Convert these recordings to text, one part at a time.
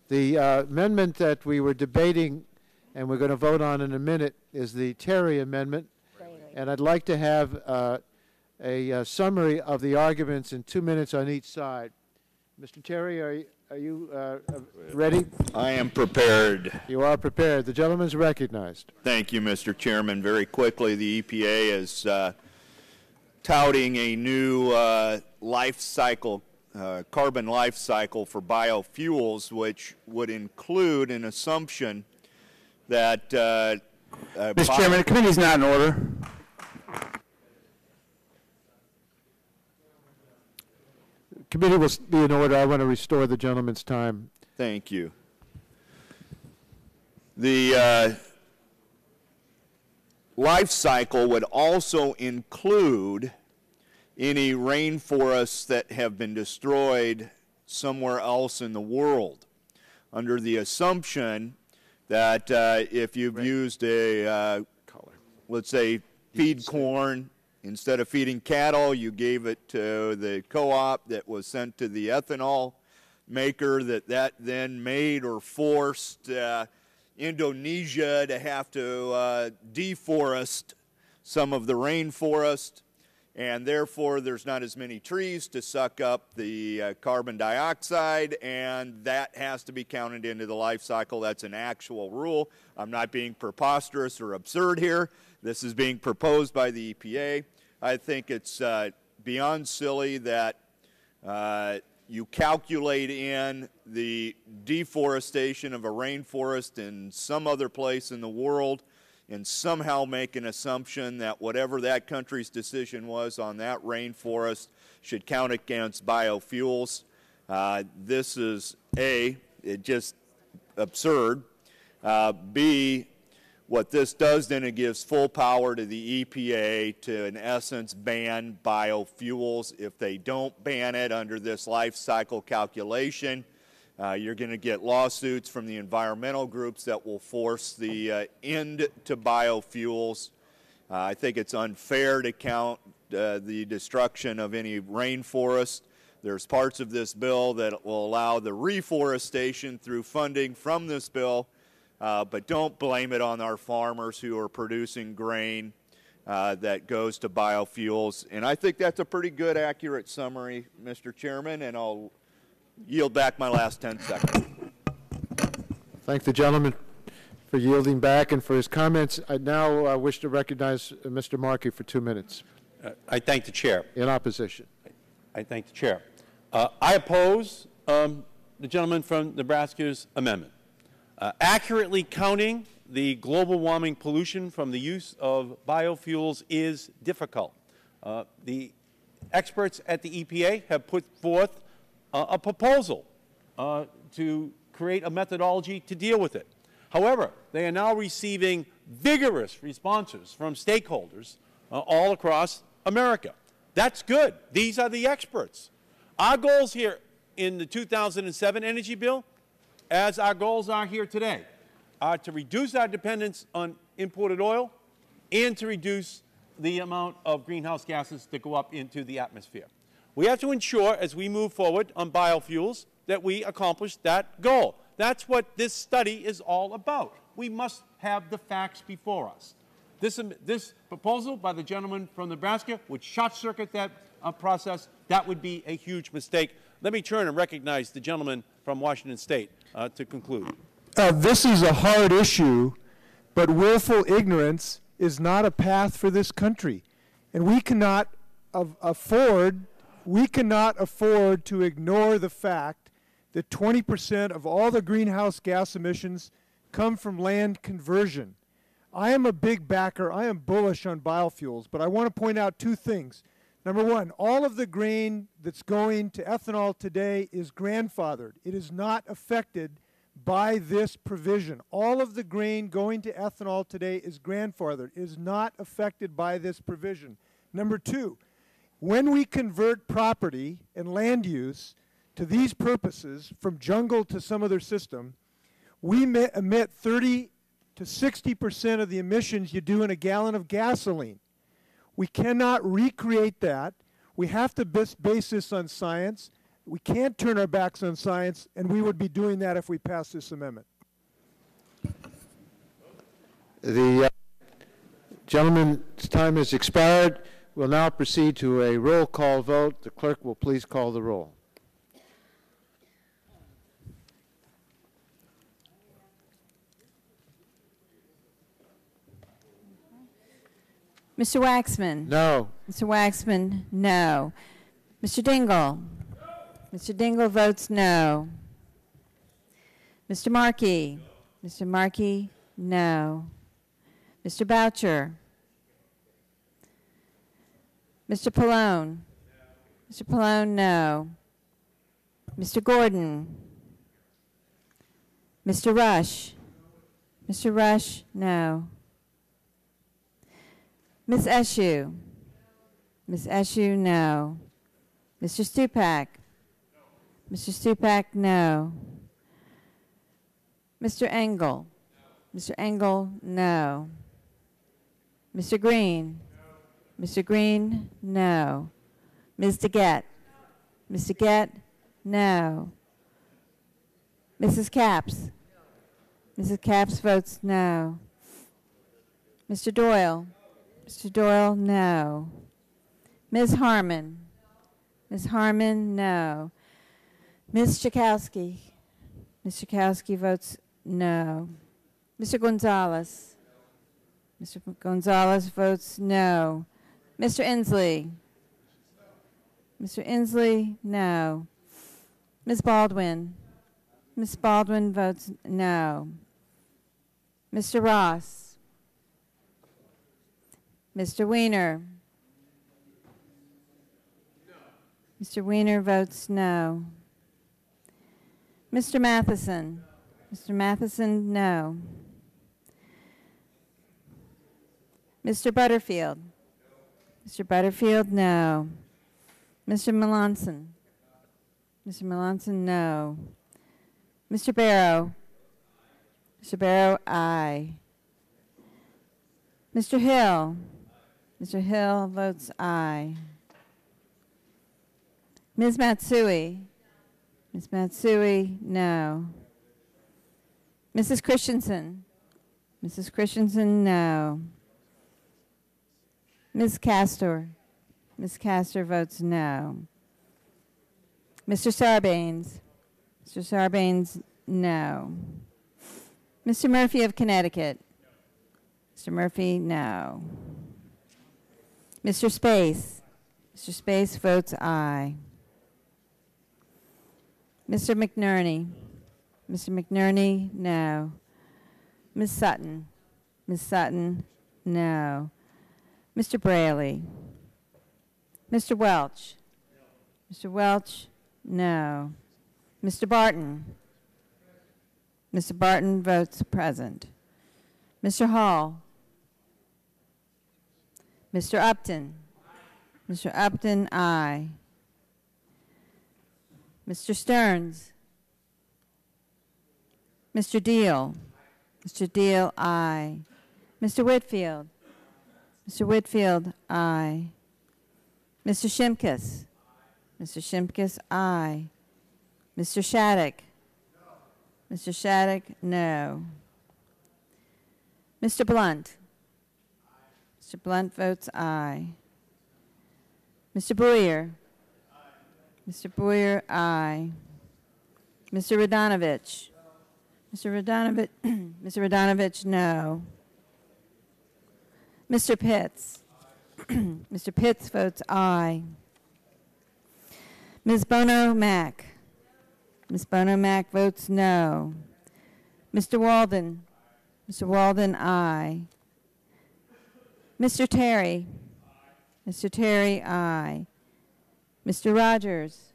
The amendment that we were debating and we're going to vote on in a minute is the Terry amendment. And I'd like to have a summary of the arguments in 2 minutes on each side. Mr. Terry, are you ready? I am prepared. You are prepared. The gentleman is recognized. Thank you, Mr. Chairman. Very quickly, the EPA is touting a new life cycle, carbon life cycle for biofuels, which would include an assumption that Mr. Chairman, the committee is not in order. Committee will be in order. I want to restore the gentleman's time. Thank you. The life cycle would also include any rainforests that have been destroyed somewhere else in the world, under the assumption that if you've used a, let's say, feed corn, instead of feeding cattle, you gave it to the co-op that was sent to the ethanol maker that then made or forced Indonesia to have to deforest some of the rainforest, and therefore there's not as many trees to suck up the carbon dioxide, and that has to be counted into the life cycle. That's an actual rule. I'm not being preposterous or absurd here. This is being proposed by the EPA. I think it's beyond silly that you calculate in the deforestation of a rainforest in some other place in the world and somehow make an assumption that whatever that country's decision was on that rainforest should count against biofuels. This is A, it just absurd. B, what this does then, it gives full power to the EPA to, in essence, ban biofuels. If they don't ban it under this life cycle calculation, you're going to get lawsuits from the environmental groups that will force the end to biofuels. I think it's unfair to count the destruction of any rainforest. There's parts of this bill that will allow the reforestation through funding from this bill, but don't blame it on our farmers who are producing grain that goes to biofuels. And I think that's a pretty good, accurate summary, Mr. Chairman, and I'll yield back my last 10 seconds. Thank the gentleman for yielding back and for his comments. I now wish to recognize Mr. Markey for 2 minutes. I thank the chair. In opposition. I thank the chair. I oppose the gentleman from Nebraska's amendment. Accurately counting the global warming pollution from the use of biofuels is difficult. The experts at the EPA have put forth a proposal to create a methodology to deal with it. However, they are now receiving vigorous responses from stakeholders all across America. That's good. These are the experts. Our goals here in the 2007 energy bill, as our goals are here today, are to reduce our dependence on imported oil and to reduce the amount of greenhouse gases that go up into the atmosphere. We have to ensure, as we move forward on biofuels, that we accomplish that goal. That's what this study is all about. We must have the facts before us. This proposal by the gentleman from Nebraska would short-circuit that process. That would be a huge mistake. Let me turn and recognize the gentleman from Washington State to conclude. This is a hard issue, but willful ignorance is not a path for this country. And we cannot afford to ignore the fact that 20% of all the greenhouse gas emissions come from land conversion. I am a big backer. I am bullish on biofuels, but I want to point out two things. Number one, all of the grain that's going to ethanol today is grandfathered. It is not affected by this provision. All of the grain going to ethanol today is grandfathered. It is not affected by this provision. Number two, when we convert property and land use to these purposes, from jungle to some other system, we emit 30 to 60% of the emissions you do in a gallon of gasoline. We cannot recreate that. We have to base this on science. We can't turn our backs on science, and we would be doing that if we passed this amendment. The gentleman's time has expired. We'll now proceed to a roll call vote. The clerk will please call the roll. Mr. Waxman? No. Mr. Waxman, no. Mr. Dingell? Mr. Dingell votes no. Mr. Markey? Mr. Markey, no. Mr. Boucher? Mr. Pallone? Mr. Pallone, no. Mr. Gordon? Mr. Rush? Mr. Rush, no. Ms. Eshoo? Ms. Eshoo, no. Mr. Stupak? Mr. Stupak, no. Mr. Engel? Mr. Engel, no. Mr. Green? Mr. Green, no. Ms. DeGette? Ms. DeGette, no. Mrs. Capps? Mrs. Capps votes no. Mr. Doyle? Mr. Doyle, no. Ms. Harmon? Ms. Harmon, no. Ms. Chakowski? Ms. Chakowski votes no. Mr. Gonzalez? Mr. Gonzalez votes no. Mr. Inslee? Mr. Inslee, no. Ms. Baldwin? Ms. Baldwin votes no. Mr. Ross? Mr. Weiner? Mr. Weiner votes no. Mr. Matheson? Mr. Matheson, no. Mr. Butterfield? Mr. Butterfield, no. Mr. Melanson? Mr. Melanson, no. Mr. Barrow? Mr. Barrow, aye. Mr. Hill? Mr. Hill votes aye. Ms. Matsui? Ms. Matsui, no. Mrs. Christensen? Mrs. Christensen, no. Ms. Castor? Ms. Castor votes no. Mr. Sarbanes? Mr. Sarbanes, no. Mr. Murphy of Connecticut? Mr. Murphy, no. Mr. Space? Mr. Space votes aye. Mr. McNerney? Mr. McNerney, no. Ms. Sutton? Ms. Sutton, no. Mr. Braley? Mr. Welch? Mr. Welch, no. Mr. Barton? Mr. Barton votes present. Mr. Hall? Mr. Upton? Mr. Upton, aye. Mr. Stearns? Mr. Deal? Mr. Deal, aye. Mr. Whitfield? Mr. Whitfield, aye. Mr. Shimkus? Mr. Shimkus, aye. Mr. Shattuck? Mr. Shattuck, no. Mr. Blunt? Mr. Blunt votes aye. Mr. Boyer? Mr. Boyer, aye. Mr. Radonovich? Mr. Radonovich, Mr. Radonovich, no. Mr. Pitts? Mr. Pitts votes aye. Ms. Bono Mack? Ms. Bono Mack votes no. Mr. Walden? Mr. Walden, aye. Mr. Terry? Mr. Terry, aye. Mr. Rogers?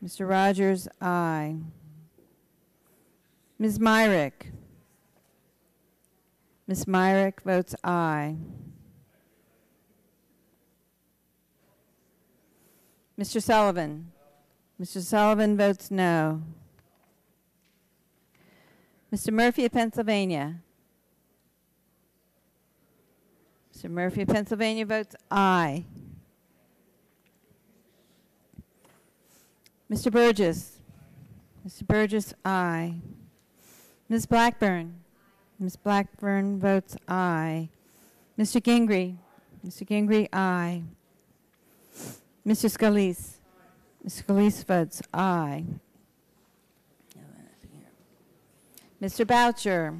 Mr. Rogers, aye. Ms. Myrick? Ms. Myrick votes aye. Mr. Sullivan? Mr. Sullivan votes no. Mr. Murphy of Pennsylvania? Mr. Murphy of Pennsylvania votes aye. Mr. Burgess. Mr. Burgess, aye. Ms. Blackburn. Ms. Blackburn votes aye. Mr. Gingrey. Mr. Gingrey, aye. Mr. Scalise. Mr. Scalise votes aye. Mr. Boucher.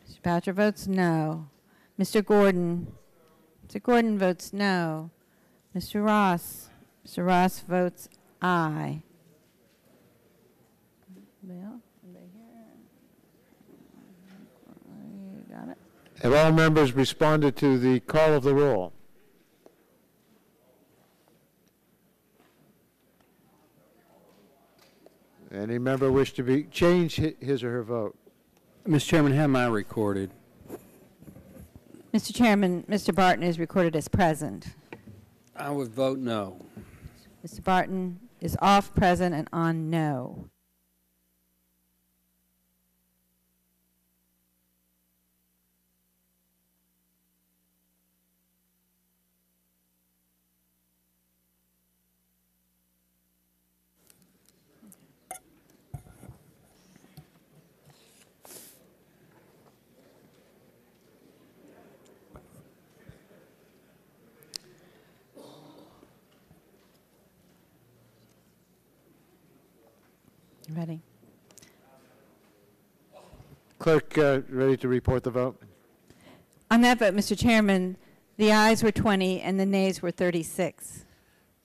Mr. Boucher votes no. Mr. Gordon. Mr. Gordon votes no. Mr. Ross. Mr. Ross votes aye. Bill, anybody here? You got it? Have all members responded to the call of the roll? Any member wish to change his or her vote? Mr. Chairman, have mine recorded. Mr. Chairman, Mr. Barton is recorded as present. I would vote no. Mr. Barton is off present and on no. Ready. Clerk, ready to report the vote? On that vote, Mr. Chairman, the ayes were 20 and the nays were 36.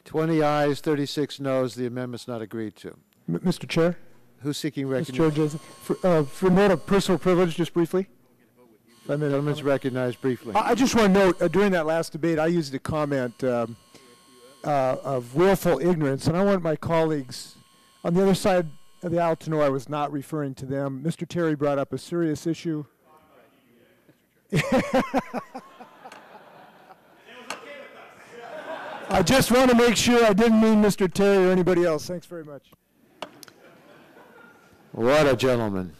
20 ayes, 36 noes. The amendment's not agreed to. Mr. Chair? Who's seeking Mr. Chair, recognition? for note of personal privilege, just briefly. The gentleman's recognized briefly. I just want to note, during that last debate, I used a comment of willful ignorance, and I want my colleagues on the other side of the aisle to know I was not referring to them. Mr. Terry brought up a serious issue. I just want to make sure I didn't mean Mr. Terry or anybody else. Thanks very much. What a gentleman.